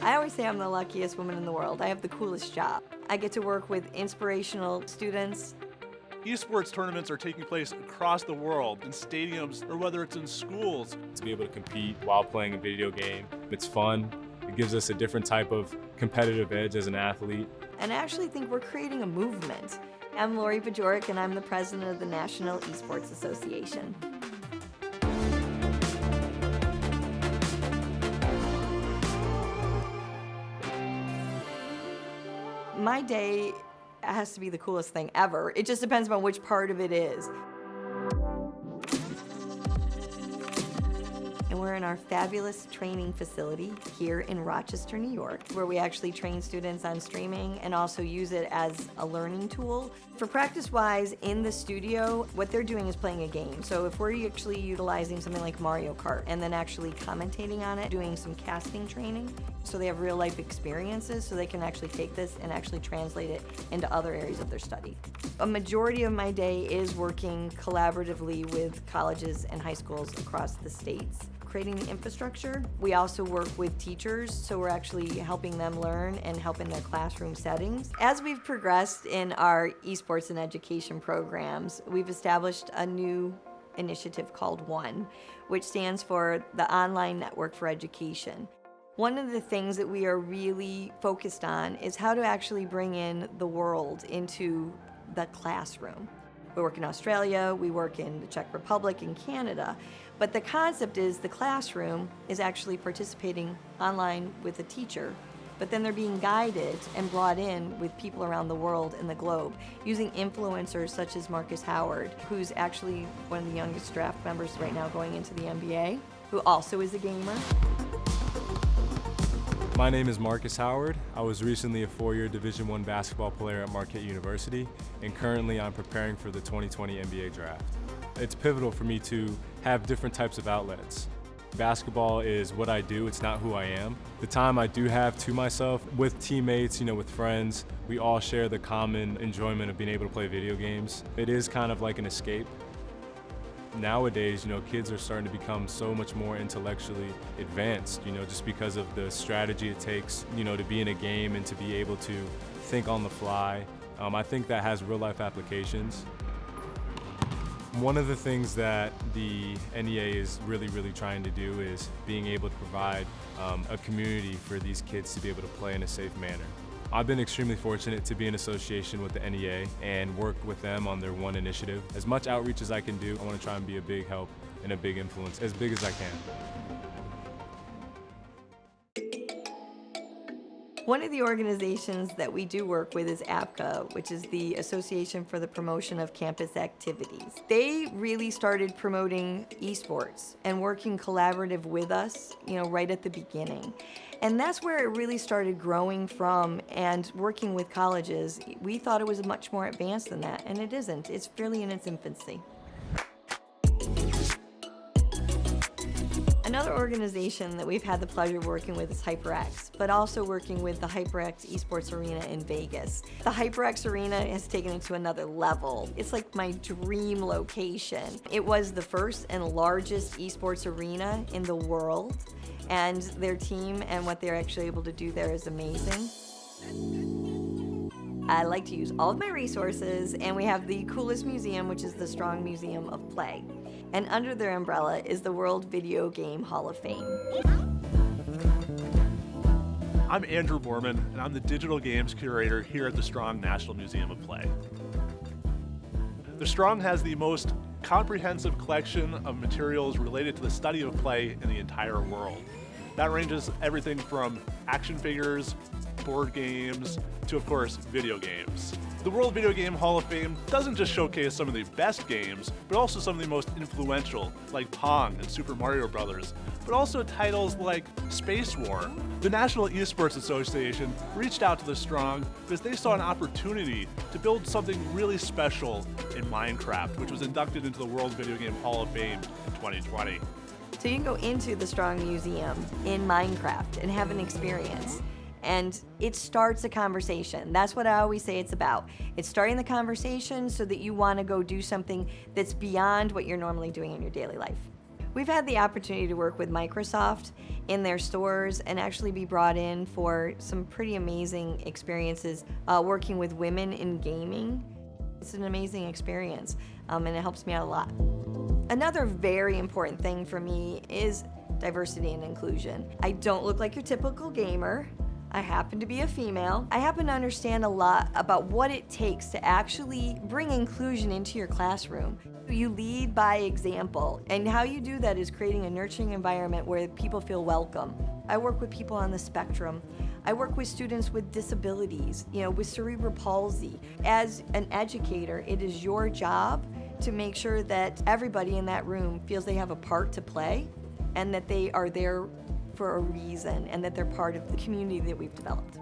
I always say I'm the luckiest woman in the world. I have the coolest job. I get to work with inspirational students. Esports tournaments are taking place across the world in stadiums or whether it's in schools. To be able to compete while playing a video game, it's fun. It gives us a different type of competitive edge as an athlete. And I actually think we're creating a movement. I'm Lori Bajoric, and I'm the president of the National Esports Association. My day has to be the coolest thing ever. It just depends on which part of it is. And we're in our fabulous training facility here in Rochester, New York, where we actually train students on streaming and also use it as a learning tool. For practice-wise, in the studio, what they're doing is playing a game. So if we're actually utilizing something like Mario Kart and then actually commentating on it, doing some casting training, so they have real-life experiences, so they can actually take this and actually translate it into other areas of their study. A majority of my day is working collaboratively with colleges and high schools across the states, creating the infrastructure. We also work with teachers, so we're actually helping them learn and help in their classroom settings. As we've progressed in our esports and education programs, we've established a new initiative called ONE, which stands for the Online Network for Education. One of the things that we are really focused on is how to actually bring in the world into the classroom. We work in Australia, we work in the Czech Republic and Canada, but the concept is the classroom is actually participating online with a teacher, but then they're being guided and brought in with people around the world and the globe, using influencers such as Markus Howard, who's actually one of the youngest draft members right now going into the NBA, who also is a gamer. My name is Markus Howard. I was recently a four-year Division I basketball player at Marquette University, and currently I'm preparing for the 2020 NBA draft. It's pivotal for me to have different types of outlets. Basketball is what I do, it's not who I am. The time I do have to myself with teammates, with friends, we all share the common enjoyment of being able to play video games. It is kind of like an escape. Nowadays, kids are starting to become so much more intellectually advanced, just because of the strategy it takes, to be in a game and to be able to think on the fly. I think that has real life applications. One of the things that the NEA is really trying to do is being able to provide a community for these kids to be able to play in a safe manner. I've been extremely fortunate to be in association with the NEA and work with them on their ONE initiative. As much outreach as I can do, I want to try and be a big help and a big influence, as big as I can. One of the organizations that we do work with is APCA, which is the Association for the Promotion of Campus Activities. They really started promoting esports and working collaborative with us, right at the beginning. And that's where it really started growing from, and working with colleges. We thought it was much more advanced than that, and it isn't. It's fairly in its infancy. Another organization that we've had the pleasure of working with is HyperX, but also working with the HyperX Esports Arena in Vegas. The HyperX Arena has taken it to another level. It's like my dream location. It was the first and largest esports arena in the world, and their team and what they're actually able to do there is amazing. I like to use all of my resources, and we have the coolest museum, which is the Strong Museum of Play. And under their umbrella is the World Video Game Hall of Fame. I'm Andrew Borman, and I'm the Digital Games Curator here at the Strong National Museum of Play. The Strong has the most comprehensive collection of materials related to the study of play in the entire world. That ranges everything from action figures, board games, to, of course, video games. The World Video Game Hall of Fame doesn't just showcase some of the best games, but also some of the most influential, like Pong and Super Mario Bros., but also titles like Space War. The National Esports Association reached out to the Strong because they saw an opportunity to build something really special in Minecraft, which was inducted into the World Video Game Hall of Fame in 2020. So you can go into the Strong Museum in Minecraft and have an experience. And it starts a conversation. That's what I always say it's about. It's starting the conversation so that you want to go do something that's beyond what you're normally doing in your daily life. We've had the opportunity to work with Microsoft in their stores and actually be brought in for some pretty amazing experiences working with women in gaming. It's an amazing experience, and it helps me out a lot. Another very important thing for me is diversity and inclusion. I don't look like your typical gamer. I happen to be a female. I happen to understand a lot about what it takes to actually bring inclusion into your classroom. You lead by example, and how you do that is creating a nurturing environment where people feel welcome. I work with people on the spectrum. I work with students with disabilities, with cerebral palsy. As an educator, it is your job to make sure that everybody in that room feels they have a part to play and that they are there for a reason and that they're part of the community that we've developed.